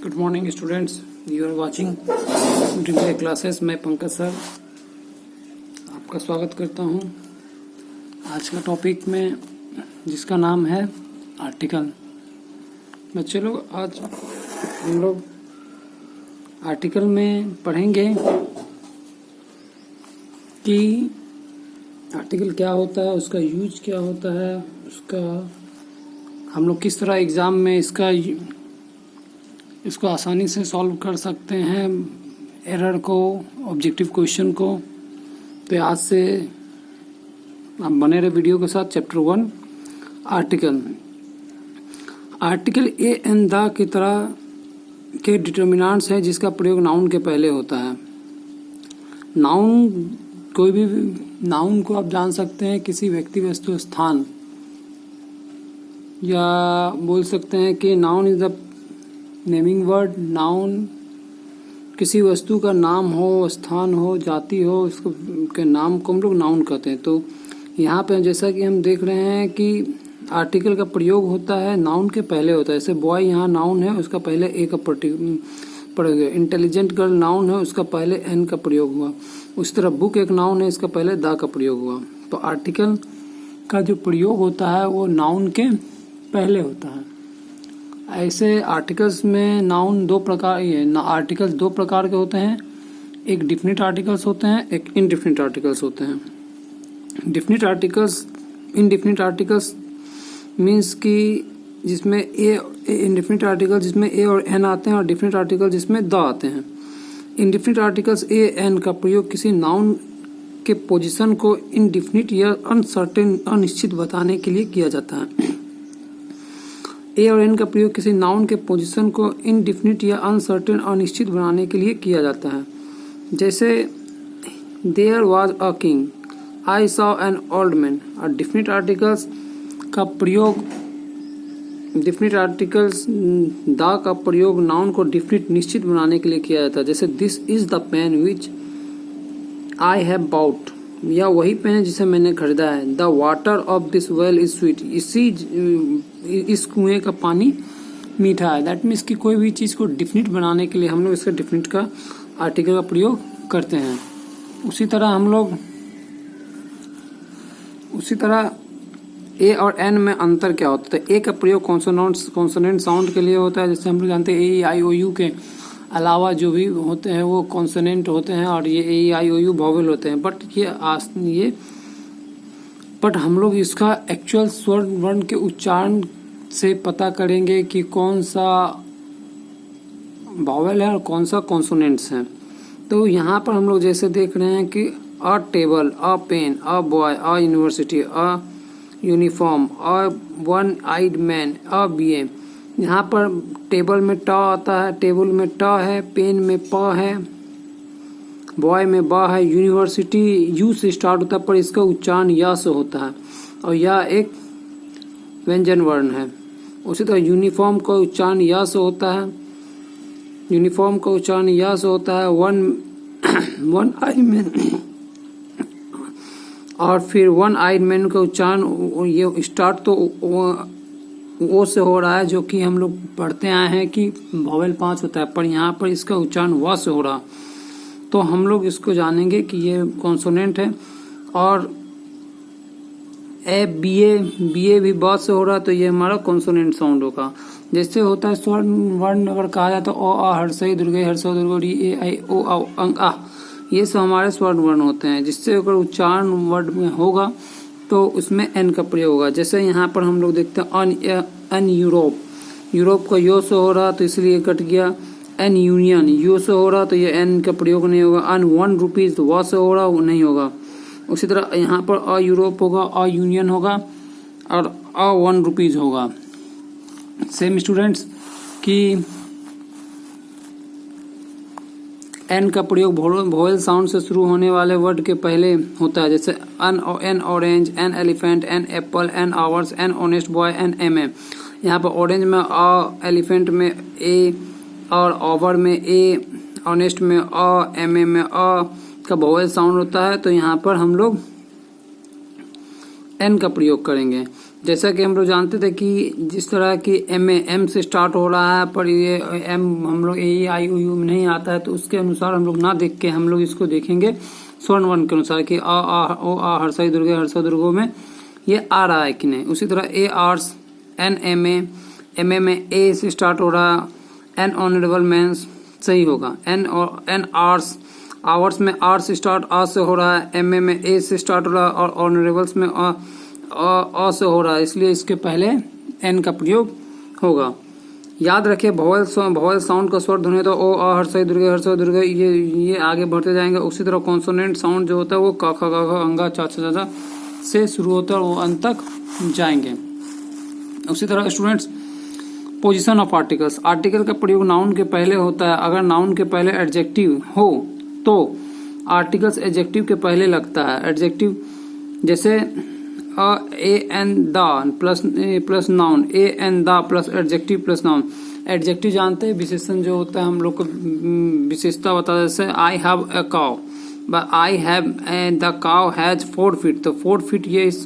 Good morning students, you are watching degree classes. मैं Pankaj sir आपका स्वागत करता हूं। आज का टॉपिक में जिसका नाम है आर्टिकल। बच्चे लोग, आज हम लोग आर्टिकल में पढ़ेंगे कि आर्टिकल क्या होता है, उसका यूज क्या होता है, उसका हम लोग किस तरह एग्ज़ाम में इसको आसानी से सॉल्व कर सकते हैं, एरर को, ऑब्जेक्टिव क्वेश्चन को। तो आज से आप बने रहे वीडियो के साथ। Chapter 1 article. Article a and the key तरह के डिटर्मिनेंट्स है जिसका प्रयोग नाउन के पहले होता है। नाउन, कोई भी नाउन को आप जान सकते हैं किसी व्यक्ति, वस्तु, स्थान, या बोल सकते हैं कि noun is the naming word. Noun किसी वस्तु का नाम हो, स्थान हो, जाति हो, उसको के नाम को हम लोग नाउन कहते हैं। तो यहाँ पे जैसा कि हम देख रहे हैं कि आर्टिकल का प्रयोग होता है नाउन के पहले होता है। जैसे बॉय यहाँ नाउन है, उसका पहले ए का प्रयोग है। इंटेलिजेंट गर्ल नाउन है, उसका पहले एन का प्रयोग हुआ। उस तरह बुक एक नाउन है, इसका पहले द का प्रयोग हुआ। तो आर्टिकल का जो प्रयोग होता है वो नाउन के पहले होता है। ऐसे आर्टिकल्स में नाउन आर्टिकल्स दो प्रकार के होते हैं। एक डिफिनिट आर्टिकल्स होते हैं, एक इनडिफिनिट आर्टिकल्स होते हैं। इनडिफिनिट आर्टिकल्स मीन्स कि जिसमें इनडिफिनिट आर्टिकल जिसमें ए और एन आते हैं, और डिफिनिट आर्टिकल जिसमें द आते हैं। इनडिफिनिट आर्टिकल्स ए एन का प्रयोग किसी नाउन के पोजीशन को इनडिफिनिट या अनसर्टेन, अनिश्चित बताने के लिए किया जाता है। ए और एन का प्रयोग किसी नाउन के पोजीशन को इनडिफिनिट या अनसर्टेन, अनिश्चित बनाने के लिए किया जाता है। जैसे there was a king, I saw an old man. और डिफिनिट आर्टिकल्स का प्रयोग, डिफिनिट आर्टिकल्स द का प्रयोग नाउन को डिफिनिट, निश्चित बनाने के लिए किया जाता है। जैसे this is the pen which I have bought, या वही पेन है जिसे मैंने खरीदा है। The water of this well is sweet, इस कुएं का पानी मीठा है। दैट मीन्स कि कोई भी चीज़ को डिफिनिट बनाने के लिए हम लोग इसका डिफिनिट का आर्टिकल का प्रयोग करते हैं। उसी तरह ए और एन में अंतर क्या होता है? ए का प्रयोग कॉन्सोनेंट साउंड के लिए होता है। जैसे हम लोग जानते हैं ए आई ओ यू के अलावा जो भी होते हैं वो कॉन्सोनेंट होते हैं, और ये ए आई ओ यू वॉवेल होते हैं। बट हम लोग इसका एक्चुअल स्वर वर्ण के उच्चारण से पता करेंगे कि कौन सा वॉवेल है और कौन सा कॉन्सोनेंट्स हैं। तो यहाँ पर हम लोग जैसे देख रहे हैं कि a table, a pen, a boy, a university, a uniform, a one eyed man, a BA. यहाँ पर टेबल में ट आता है, टेबल में ट है, पेन में प है, बॉय में ब है, यूनिवर्सिटी यू से स्टार्ट होता है पर इसका उच्चारण या से होता है, और यह एक व्यंजन वर्ण है। उसी तरह यूनिफॉर्म का उच्चारण या से होता है, यूनिफॉर्म का उच्चारण या से होता है। वन आई मैन, और फिर वन आइड मैन का उच्चारण ये स्टार्ट तो वो से हो रहा है, जो कि हम लोग पढ़ते आए हैं कि वॉवेल 5 होता है, पर यहाँ पर इसका उच्चारण व से हो रहा। तो हम लोग इसको जानेंगे कि ये कॉन्सोनेंट है। और बी ए भी ब से हो रहा, तो ये हमारा कॉन्सोनेंट साउंड होगा। जैसे होता है स्वर वर्ण, अगर कहा जाए तो अ आ हर्षई दुर्गे हर्षो दुर्गो री ए आई ओ आ अंग आ, ये सब हमारे स्वर वर्ण होते हैं। जिससे अगर उच्चारण वर्ड में होगा तो उसमें एन का प्रयोग होगा। जैसे यहाँ पर हम लोग देखते हैं अन यूरोप, यूरोप का यो से हो रहा तो इसलिए कट गया। एन यूनियन, यू से हो रहा तो ये एन का प्रयोग नहीं होगा। अन 1 रुपीज व से हो रहा वो नहीं होगा। उसी तरह यहाँ पर अ यूरोप होगा, अ यूनियन होगा, और अ 1 रुपीज होगा। सेम स्टूडेंट्स कि एन का प्रयोग वोवेल साउंड से शुरू होने वाले वर्ड के पहले होता है। जैसे an orange, an elephant, an apple, an hours, an honest boy, an M A. यहाँ पर ऑरेंज में अ, एलिफेंट में ए, और ओवर में ए, ऑनेस्ट में अ, एम ए में अ का वोवेल साउंड होता है। तो यहाँ पर हम लोग एन का प्रयोग करेंगे। जैसा कि हम लोग जानते थे कि जिस तरह की एम से स्टार्ट हो रहा है, पर ये एम हम लोग ए आई ओ यू में नहीं आता है, तो उसके अनुसार हम लोग ना देख के हम लोग इसको देखेंगे स्वर्ण वर्ण के अनुसार कि आ ओ आ हर्षई दुर्गो में ये आ रहा है कि नहीं। उसी तरह ए आर्स, एन एम ए में ए से स्टार्ट हो रहा है, एन ऑनरेबल मेंस सही होगा। एन आर्स, आवर्स में आर से स्टार्ट आ से हो रहा है, एम ए में ए से स्टार्ट हो रहा है और ऑनरेबल्स में अ से हो रहा है, इसलिए इसके पहले एन का प्रयोग होगा। याद रखिए भोवल साउंड का स्वर ध्वनि तो ओ आ हर्षई दुर्गे ये आगे बढ़ते जाएंगे। उसी तरह कॉन्सोनेंट साउंड जो होता है वो क ख ग घ अंगा चा छ जा से शुरू होता है और वो अंत तक जाएंगे। उसी तरह students position of articles, article का प्रयोग नाउन के पहले होता है। अगर नाउन के पहले एडजेक्टिव हो तो आर्टिकल्स एडजेक्टिव के पहले लगता है। एडजेक्टिव जैसे a an the plus noun, a an the plus adjective plus noun. Adjective जानते हैं विशेषण जो होता है हम लोग को विशेषता बताता है। जैसे आई have a cow, I have the cow has 4 feet, तो 4 फीट ये इस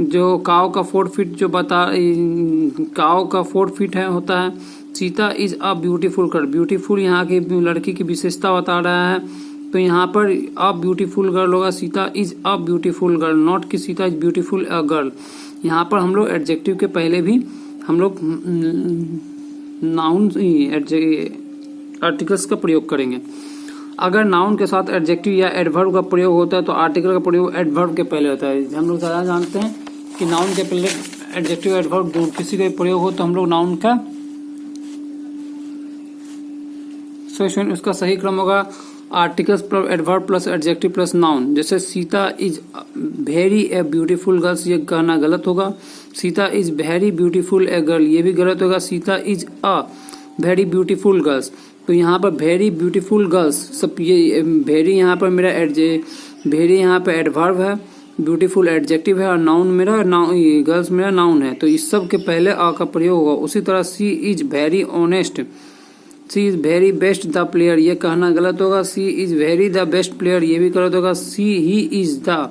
जो काउ का 4 फीट जो काउ का 4 फीट है होता है। Sita is a beautiful girl, beautiful यहाँ की लड़की की विशेषता बता रहा है, तो यहाँ पर अ ब्यूटीफुल गर्ल होगा। Sita is a beautiful girl, not कि Sita is beautiful a girl. यहाँ पर हम लोग एडजेक्टिव के पहले भी हम लोग नाउन आर्टिकल्स का प्रयोग करेंगे। अगर नाउन के साथ एडजेक्टिव या एडवर्ब का प्रयोग होता है तो आर्टिकल का प्रयोग एडवर्ब के पहले होता है। हम लोग ज़्यादा जानते हैं कि नाउन के पहले एडजेक्टिव एडवर्ब किसी का प्रयोग हो तो हम लोग नाउन का उसका सही क्रम होगा articles plus adverb plus adjective plus noun. जैसे Sita is very a beautiful girls, ये कहना गलत होगा। Sita is very beautiful a girl, ये भी गलत होगा। Sita is a very beautiful girls, तो यहाँ पर वेरी ब्यूटीफुल गर्ल्स सब ये वेरी यहाँ पर मेरा वेरी यहाँ पर एडवर्ब है, ब्यूटीफुल एडजेक्टिव है और नाउन मेरा गर्ल्स मेरा नाउन है, तो इस सब के पहले अ का प्रयोग होगा। उसी तरह she is very honest, she is very best the player, ये कहना गलत होगा। She is very the best player, ये भी गलत होगा। She he is the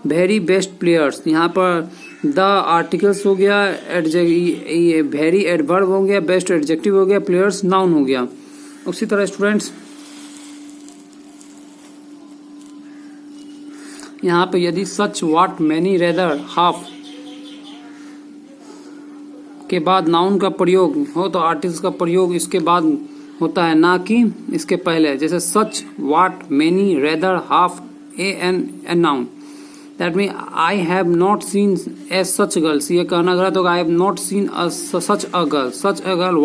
very best players, यहाँ पर द आर्टिकल्स हो गया, वेरी एडवर्ब हो गया, बेस्ट एडजेक्टिव हो गया, प्लेयर्स नाउन हो गया। उसी तरह स्टूडेंट्स यहाँ पे यदि सच व्हाट मैनी रेदर हाफ के बाद नाउन का प्रयोग हो तो आर्टिकल्स का प्रयोग इसके बाद होता है, ना कि इसके पहले। जैसे such what many rather half a an noun, that mean I have not seen a such girls, ये कहना गलत होगा। I have not seen such a girl, such a girl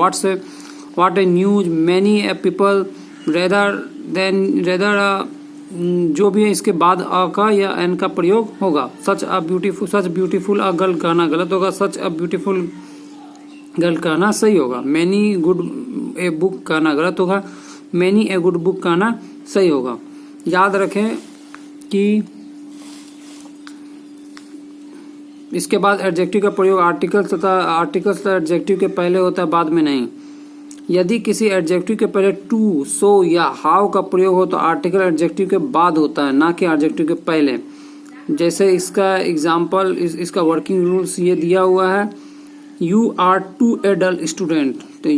what a news many a people rather than rather जो भी है इसके बाद अ का या एन का प्रयोग होगा। सच ब्यूटीफुल अ गर्ल कहना गलत होगा, सच अ ब्यूटीफुल गर्ल कहना सही होगा। मैनी गुड ए बुक कहना गलत होगा, मैनी ए गुड बुक कहना सही होगा। याद रखें कि इसके बाद एडजेक्टिव का प्रयोग आर्टिकल्स तथा एडजेक्टिव के पहले होता है, बाद में नहीं। यदि किसी एडजेक्टिव के पहले टू, सो या हाउ का प्रयोग हो तो आर्टिकल एडजेक्टिव के बाद होता है, ना कि एडजेक्टिव के पहले। जैसे इसका एग्जाम्पल इसका वर्किंग रूल्स ये दिया हुआ है। You are too a dull student, तो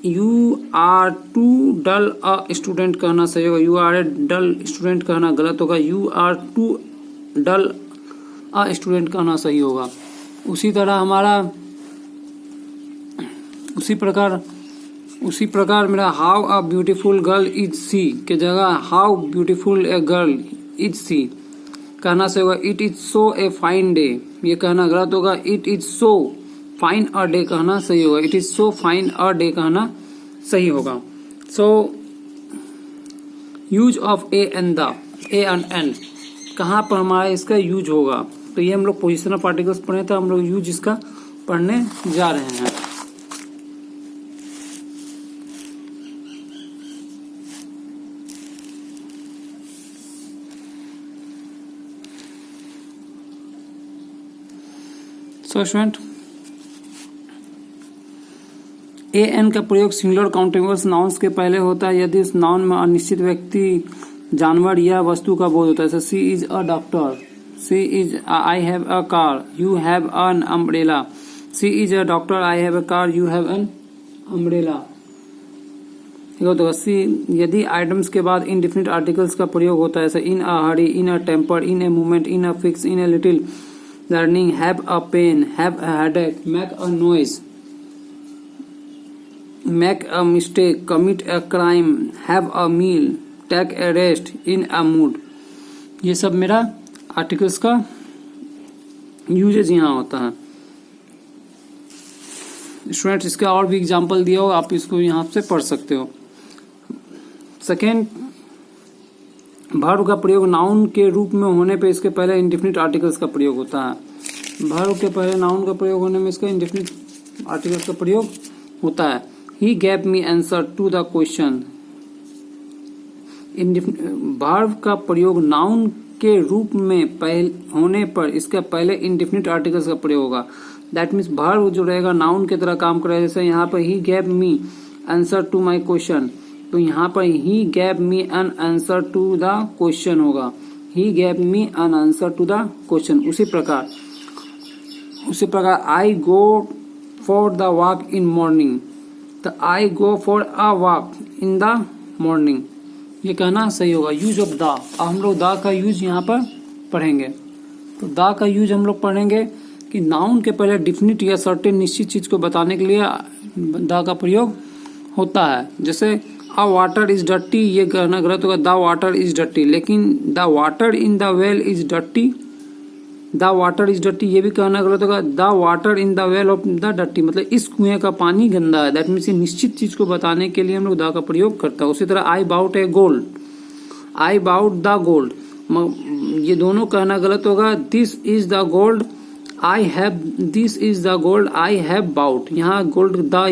you are too dull a student कहना सही होगा, you are a dull student कहना गलत होगा, you are too dull a student कहना सही होगा। उसी तरह हमारा उसी प्रकार मेरा how a beautiful girl is she के जगह how beautiful a girl is she कहना सही होगा। It is so a fine day, ये कहना गलत होगा। It is so fine a day कहना सही होगा, it is so fine a day कहना सही होगा। So use of a and the, a and an कहाँ पर हमारा इसका यूज होगा, तो ये हम लोग पोजिशन ऑफ आर्टिकल्स पढ़े थे, हम लोग यूज इसका पढ़ने जा रहे हैं। सो स्टूडेंट ए एन का प्रयोग सिंगुलर काउंटेबल्स नाउन्स के पहले होता है यदि उस नाउन में अनिश्चित व्यक्ति, जानवर या वस्तु का बोध होता है। जैसे she is a doctor, she is I have a car, you have an umbrella. She is a doctor, I have a car, you have an umbrella. तो सी यदि आइटम्स के बाद इनडिफिनिट आर्टिकल्स का प्रयोग होता है, जैसे in a hurry, in a temper, in a movement, in a fix, in a little learning, have a pain, have a headache, make a noise, make a mistake, commit a crime, have a meal, take a rest, in a mood. ये सब मेरा articles का usage यहाँ होता है। Students इसका और भी एग्जांपल दिया हो, आप इसको यहाँ से पढ़ सकते हो। सेकेंड, वर्ब का प्रयोग नाउन के रूप में होने पे इसके पहले इंडेफिनिट आर्टिकल्स का प्रयोग होता है। वर्ब के पहले नाउन का प्रयोग होने में इसका इंडेफिनिट आर्टिकल्स का प्रयोग होता है। He gave me answer to the question. Verb का प्रयोग नाउन के रूप में होने पर इसका पहले इंडेफिनिट आर्टिकल्स का प्रयोग होगा। दैट मीन्स वर्ब जो रहेगा नाउन की तरह काम करेगा। जैसे यहाँ पर he gave me answer to my question, तो यहाँ पर he gave me an answer to the question होगा। He gave me an answer to the question. उसी प्रकार I go for the walk in morning, तो I go for a walk in the morning, ये कहना सही होगा। Use of the, हम लोग द का यूज यहाँ पर पढ़ेंगे। तो द का यूज हम लोग पढ़ेंगे कि नाउन के पहले डिफिनिट या सर्टेन निश्चित चीज को बताने के लिए द का प्रयोग होता है। जैसे अ वाटर इज डर्टी, ये कहना गलत होगा, द वाटर इज डर्टी। लेकिन the water in the well is dirty, the water is dirty ये भी कहना गलत होगा, the water in the well of the dirty, मतलब इस कुएं का पानी गंदा है। दैट मीन्स निश्चित चीज को बताने के लिए हम लोग द का प्रयोग करता है। उसी तरह I bought a gold, I bought the gold, ये दोनों कहना गलत होगा। This is the gold, I have, this is the gold I have bought. यहाँ गोल्ड द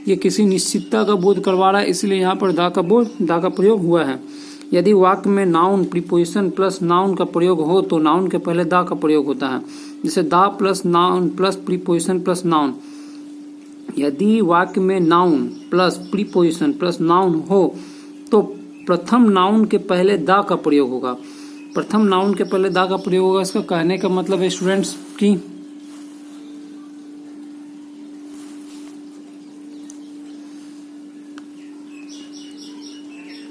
ये किसी निश्चितता का बोध करवा रहा है, इसलिए यहाँ पर द का प्रयोग हुआ है। यदि वाक्य में नाउन प्रीपोजिशन प्लस नाउन का प्रयोग हो तो नाउन के पहले द का प्रयोग होता है। जैसे the plus noun plus preposition plus noun. यदि वाक्य में noun plus preposition plus noun हो तो प्रथम नाउन के पहले द का प्रयोग होगा। प्रथम नाउन के पहले द का प्रयोग होगा। इसका कहने का मतलब है स्टूडेंट्स कि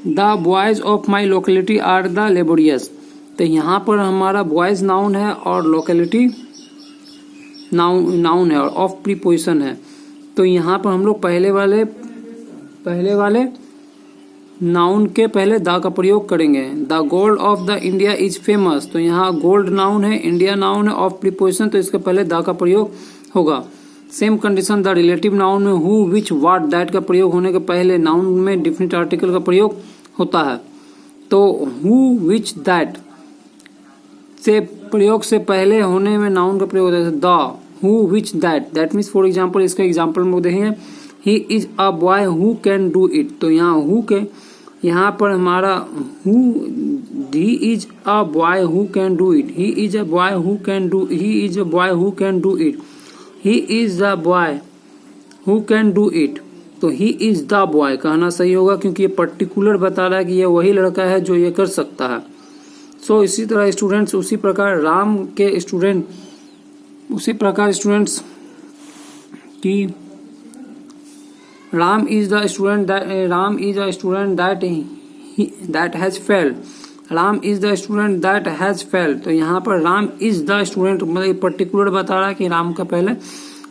the boys of my locality are the laborious, तो यहाँ पर हमारा बॉयज नाउन है और लोकेलिटी नाउन है और ऑफ प्रीपोजिशन है। तो यहाँ पर हम लोग पहले वाले नाउन के पहले द का प्रयोग करेंगे। The gold of the India is famous, तो यहाँ गोल्ड नाउन है, इंडिया नाउन है, ऑफ प्रीपोजिशन, तो इसके पहले द का प्रयोग होगा। Same condition the relative noun में हु विच व्हाट दैट का प्रयोग होने के पहले नाउन में डिफिनिट आर्टिकल का प्रयोग होता है। तो हु विच दैट से प्रयोग से पहले होने में नाउन का प्रयोग होता है। The who which that means for example, इसका एग्जाम्पल हम लोग देखेंगे। He is a boy who can do it, तो यहाँ हु के यहाँ पर हमारा who, he is a boy who can do it, he is a boy who can do, he is a boy who can do it, he is the boy who can do it, तो ही is the boy कहना सही होगा क्योंकि ये particular बता रहा है कि ये वही लड़का है जो ये कर सकता है। सो इसी तरह स्टूडेंट्स, उसी प्रकार स्टूडेंट्स की Ram is the student that has failed, Ram is the student that has failed, तो यहाँ पर राम इज द स्टूडेंट मतलब पर्टिकुलर बता रहा है कि राम का पहले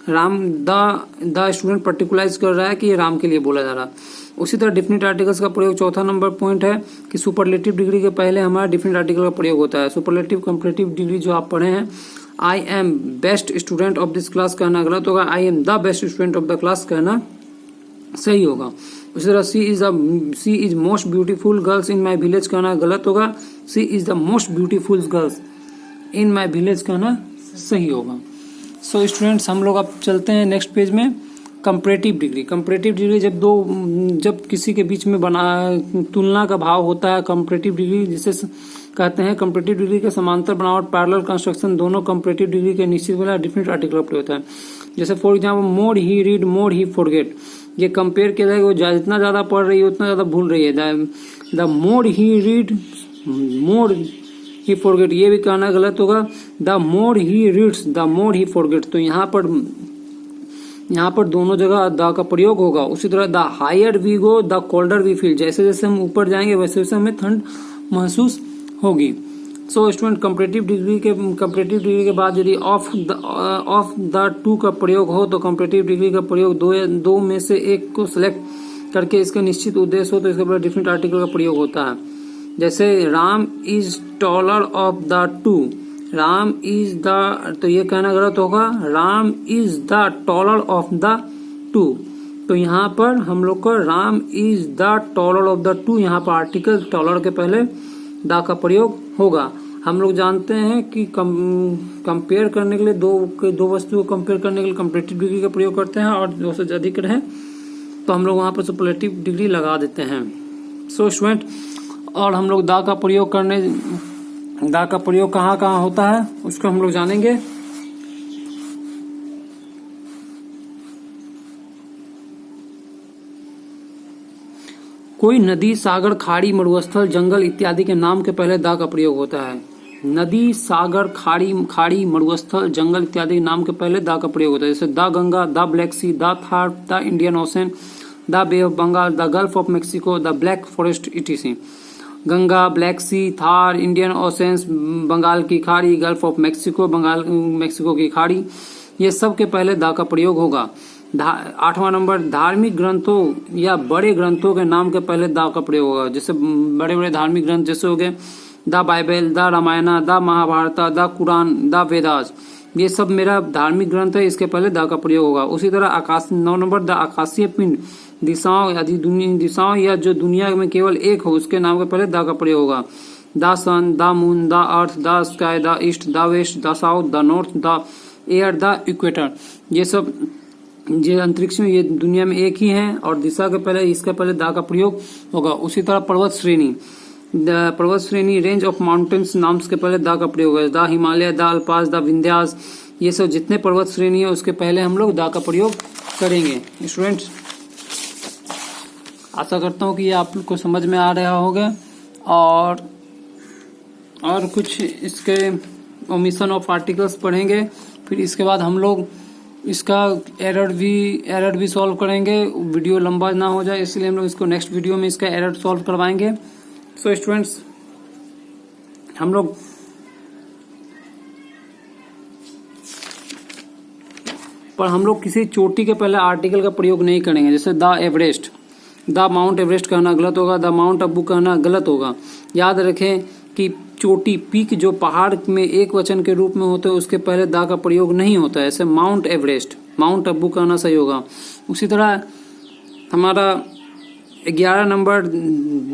राम द स्टूडेंट पर्टिकुलराइज कर रहा है कि ये राम के लिए बोला जा रहा है। उसी तरह डिफिनिट आर्टिकल्स का प्रयोग, चौथा नंबर पॉइंट है कि सुपरलेटिव डिग्री के पहले हमारा डिफिनिट आर्टिकल का प्रयोग होता है। सुपरलेटिव कंपैरेटिव डिग्री जो आप पढ़े हैं, I am best student of this class कहना गलत होगा, I am the best student of the class कहना सही होगा। उसी तरह she is most beautiful girls in my village कहना गलत होगा, she is the most beautiful girls in my village कहना सही होगा। सो स्टूडेंट्स, हम लोग अब चलते हैं नेक्स्ट पेज में। कंपैरेटिव डिग्री, कंपैरेटिव डिग्री जब किसी के बीच में तुलना का भाव होता है, कंपैरेटिव डिग्री जिसे कहते हैं। कंपैरेटिव डिग्री के समांतर बनावट, पैरेलल कंस्ट्रक्शन, दोनों कंपैरेटिव डिग्री के निश्चित वाला डिफिनिट आर्टिकल प्रयोग होता है। जैसे for example more he read more he forget, ये कंपेयर किया जाएगा, वो जितना ज्यादा पढ़ रही है उतना ज्यादा भूल रही है। The more he read more he forget, ये भी कहना गलत होगा। The more he reads, the more he forget, तो यहाँ पर दोनों जगह द का प्रयोग होगा। उसी तरह the higher we go the colder we feel, जैसे जैसे हम ऊपर जाएंगे वैसे वैसे हमें ठंड महसूस होगी। सो स्टूडेंट, कंपैरेटिव डिग्री के बाद यदि ऑफ द टू का प्रयोग हो तो कंपैरेटिव डिग्री का प्रयोग दो में से एक को सिलेक्ट करके इसका निश्चित उद्देश्य हो तो इसके बाद डिफरेंट आर्टिकल का प्रयोग होता है। जैसे Ram is taller of the two, Ram is the, तो ये कहना गलत होगा, Ram is the taller of the two. तो यहाँ पर हम लोग को Ram is the taller of the two, यहाँ पर आर्टिकल टॉलर के पहले द का प्रयोग होगा। हम लोग जानते हैं कि कंपेयर करने के लिए दो वस्तु को कंपेयर करने के लिए कंपैरेटिव डिग्री का प्रयोग करते हैं, और दो से अधिक रहे तो हम लोग वहां पर सुपरलेटिव डिग्री लगा देते हैं। सो स्टूडेंट, और हम लोग द का प्रयोग कहाँ कहाँ होता है उसको हम लोग जानेंगे। कोई नदी, सागर, खाड़ी, मरुस्थल, जंगल इत्यादि के नाम के पहले द का प्रयोग होता है। नदी, सागर, खाड़ी, मरुस्थल, जंगल इत्यादि के नाम के पहले द का प्रयोग होता है। जैसे the Ganga, the Black Sea, the Thar, the Indian Ocean, the Bay of Bengal, the Gulf of Mexico, the Black Forest etc. Ganga, Black Sea, Thar, Indian Oceans, Bengal की खाड़ी, गल्फ ऑफ मेक्सिको, मेक्सिको की खाड़ी, ये सब के पहले द का प्रयोग होगा। 8वां नंबर, धार्मिक ग्रंथों या बड़े ग्रंथों के नाम के पहले द का प्रयोग होगा। जैसे बड़े बड़े धार्मिक ग्रंथ जैसे हो गए the Bible, the Ramayan, the Mahabharat, the Quran, the Vedas, ये सब मेरा धार्मिक ग्रंथ है, इसके पहले द का प्रयोग होगा। उसी तरह 9 नंबर, द आकाशीय पिंड, दिशाओं या जो दुनिया में केवल एक हो उसके नाम के पहले द का प्रयोग होगा। The sun, the moon, the earth, the sky, the east, the west, the south, the north, the air, the equator, ये सब जो अंतरिक्ष में ये दुनिया में एक ही है और दिशा के पहले इसके पहले द का प्रयोग होगा। उसी तरह पर्वत श्रेणी, रेंज ऑफ माउंटेन्स नाम के पहले द का प्रयोग है। The Himalaya, the अल्पास, the Vindhyas, ये सब जितने पर्वत श्रेणी है उसके पहले हम लोग द का प्रयोग करेंगे। स्टूडेंट्स, आशा करता हूँ कि ये आप लोग को समझ में आ रहा होगा, और कुछ इसके ओमिशन ऑफ आर्टिकल्स पढ़ेंगे। फिर इसके बाद हम लोग इसका एरर भी सॉल्व करेंगे। वीडियो लंबा ना हो जाए इसलिए हम लोग इसको नेक्स्ट वीडियो में इसका एरर सॉल्व करवाएंगे। सो स्टूडेंट्स, हम लोग किसी चोटी के पहले आर्टिकल का प्रयोग नहीं करेंगे। जैसे the Everest, the mount Everest कहना गलत होगा, द माउंट अबू कहना गलत होगा। याद रखें कि चोटी, पीक जो पहाड़ में एक वचन के रूप में होते हैं उसके पहले द का प्रयोग नहीं होता है। ऐसे माउंट एवरेस्ट, माउंट अबू कहना सही होगा। उसी तरह हमारा 11 नंबर,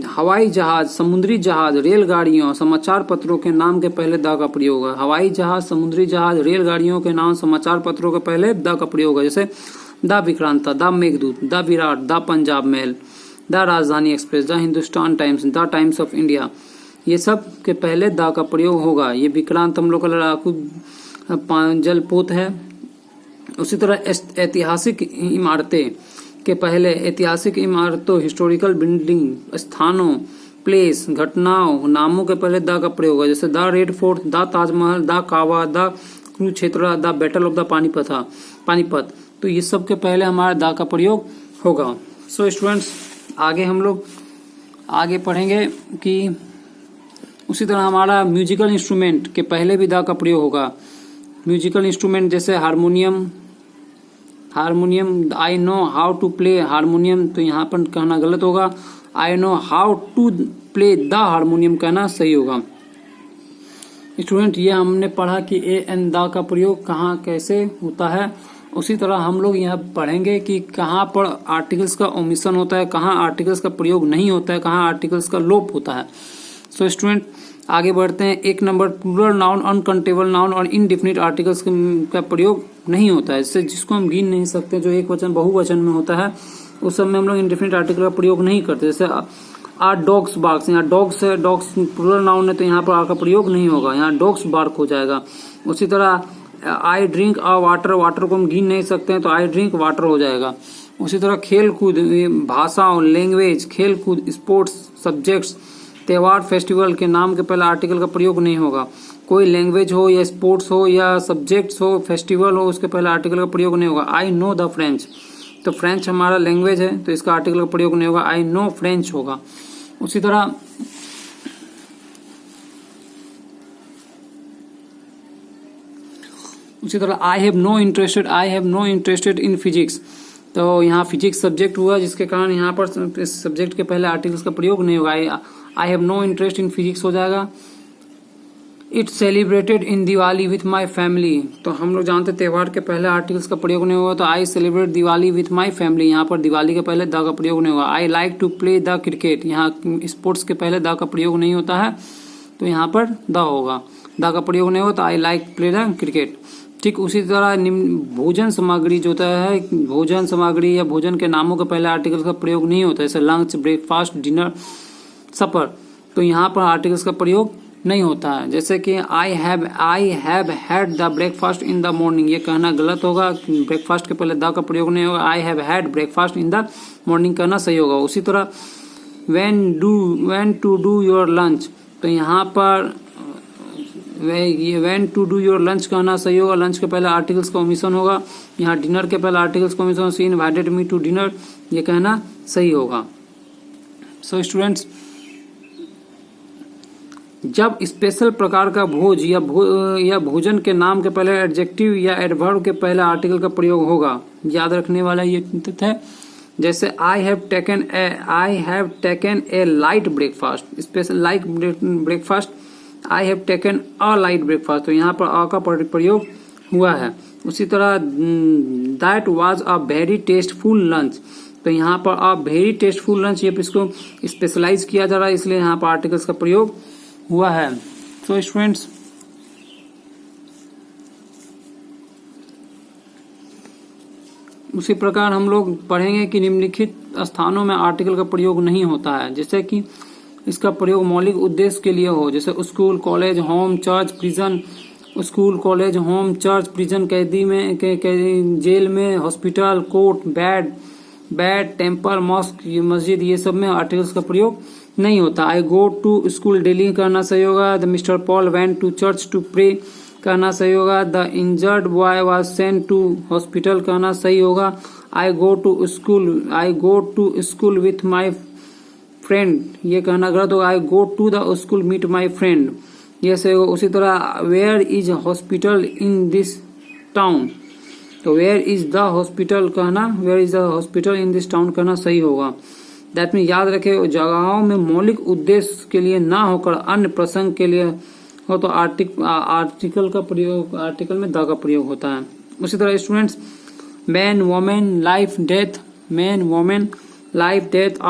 हवाई जहाज, समुद्री जहाज, रेलगाड़ियों, समाचार पत्रों के नाम के पहले द का प्रयोग होगा। हवाई जहाज, समुद्री जहाज, रेलगाड़ियों के नाम समाचार पत्रों के पहले द का प्रयोग होगा। जैसे the Vikranta, the Meghdoot, the Virat, the Punjab mail, the Rajdhani express, the Hindustan Times, the Times of India, ये सब के पहले द का प्रयोग होगा। ये विक्रांत हम लोग का लड़ाकू जलपोत है। उसी तरह ऐतिहासिक इमारतें के पहले, ऐतिहासिक इमारतों, हिस्टोरिकल बिल्डिंग, स्थानों, प्लेस, घटनाओं, नामों के पहले द का प्रयोग होगा। जैसे the Red Fort, the Taj Mahal, the Kaaba, the Kurukshetra, the battle of the Panipat, तो ये सब के पहले हमारा द का प्रयोग होगा। सो स्टूडेंट्स, आगे हम लोग आगे पढ़ेंगे कि उसी तरह हमारा म्यूजिकल इंस्ट्रूमेंट के पहले भी द का प्रयोग होगा। म्यूजिकल इंस्ट्रूमेंट जैसे harmonium, I know how to play harmonium, तो यहाँ पर कहना गलत होगा। I know how to play the harmonium कहना सही होगा। स्टूडेंट, ये हमने पढ़ा कि ए एन द का प्रयोग कहाँ कैसे होता है। उसी तरह हम लोग यहाँ पढ़ेंगे कि कहाँ पर आर्टिकल्स का ओमिशन होता है, कहाँ आर्टिकल्स का प्रयोग नहीं होता है, कहाँ आर्टिकल्स का लोप होता है। सो स्टूडेंट, आगे बढ़ते हैं। 1 number, plural noun, uncountable noun और इनडिफिनिट आर्टिकल्स का प्रयोग नहीं होता है। इससे जिसको हम गिन नहीं सकते, जो एक वचन बहुवचन में होता है, उस सब में हम लोग इनडिफिनिट आर्टिकल का प्रयोग नहीं करते। जैसे आर डॉग्स बार्क्स, यहाँ डॉग्स है, डॉग्स प्लूरल नाउन है तो यहाँ पर आर का प्रयोग नहीं होगा, यहाँ डॉग्स बार्क हो जाएगा। उसी तरह I drink a water, water को हम गिन नहीं सकते हैं तो आई ड्रिंक वाटर हो जाएगा। उसी तरह खेल कूद, भाषा, लैंग्वेज, खेल कूद, स्पोर्ट्स, सब्जेक्ट्स, त्योहार फेस्टिवल के नाम के पहले आर्टिकल का प्रयोग नहीं होगा। कोई लैंग्वेज हो या स्पोर्ट्स हो या सब्जेक्ट्स हो, फेस्टिवल हो, उसके पहले आर्टिकल का प्रयोग नहीं होगा। आई नो द फ्रेंच, तो फ्रेंच हमारा लैंग्वेज है तो इसका आर्टिकल का प्रयोग नहीं होगा, आई नो फ्रेंच होगा। उसी तरह I have no interested in physics, तो यहाँ फिजिक्स सब्जेक्ट हुआ जिसके कारण यहाँ पर इस सब्जेक्ट के पहले आर्टिकल्स का प्रयोग नहीं होगा, I have no interest in physics हो जाएगा। It's celebrated in Diwali with my family, तो हम लोग जानते त्यौहार के पहले आर्टिकल्स का प्रयोग नहीं होगा, तो I celebrate Diwali with my family, यहाँ पर दिवाली के पहले द का प्रयोग नहीं होगा। I like to play the cricket, यहाँ स्पोर्ट्स के पहले द का प्रयोग नहीं होता है तो यहाँ पर द होगा, द का प्रयोग नहीं होता, I like play the cricket. ठीक उसी तरह भोजन सामग्री जो होता है, भोजन सामग्री या भोजन के नामों के पहले आर्टिकल्स का प्रयोग नहीं होता, जैसे लंच, ब्रेकफास्ट, डिनर, सपर, तो यहाँ पर आर्टिकल्स का प्रयोग नहीं होता है। जैसे कि आई have had the breakfast in the morning, ये कहना गलत होगा, ब्रेकफास्ट के पहले द का प्रयोग नहीं होगा, I have had breakfast in the morning कहना सही होगा। उसी तरह when to do your lunch, तो यहाँ पर ये when to do your lunch कहना सही होगा, लंच के पहले आर्टिकल्स का ओमिशन होगा। यहाँ डिनर के पहले आर्टिकल्स का omission, she invited me to dinner, ये कहना सही होगा। सो स्टूडेंट्स, जब स्पेशल प्रकार का भोज या भोजन के नाम के पहले एडजेक्टिव या एडवर्ब के पहले आर्टिकल का प्रयोग होगा, याद रखने वाला ये तथ्य है। जैसे I have taken a light breakfast, special light breakfast, I have taken a light breakfast, तो यहाँ पर अ का प्रयोग हुआ है। उसी तरह that was a very tasteful lunch, तो यहाँ पर अ वेरी टेस्टफुल लंच, ये इसको स्पेशलाइज किया जा रहा है, इसलिए यहाँ पर आर्टिकल्स का प्रयोग हुआ है। तो स्टूडेंट्स, उसी प्रकार हम लोग पढ़ेंगे कि निम्नलिखित स्थानों में आर्टिकल का प्रयोग नहीं होता है, जैसे कि इसका प्रयोग मौलिक उद्देश्य के लिए हो, जैसे school, college, home, church, prison. School, college, home, church, prison, कैदी में जेल में, hospital, court, bed, temple, mosque, मस्जिद, ये सब में आर्टिकल्स का प्रयोग नहीं होता। I go to school daily करना सही होगा। The mister Paul went to church to pray कहना सही होगा। The injured boy was sent to hospital कहना सही होगा। I go to school with my friend, ये कहना गलत होगा। I go to the school meet my friend, ये सही होगा। उसी तरह where is hospital in this town, तो where is the hospital in this town कहना सही होगा। दैट मीन याद रखे, जगहों में मौलिक उद्देश्य के लिए ना होकर अन्य प्रसंग के लिए हो तो आर्टिकल का प्रयोग, आर्टिकल में द का प्रयोग होता है। उसी तरह students, man women life death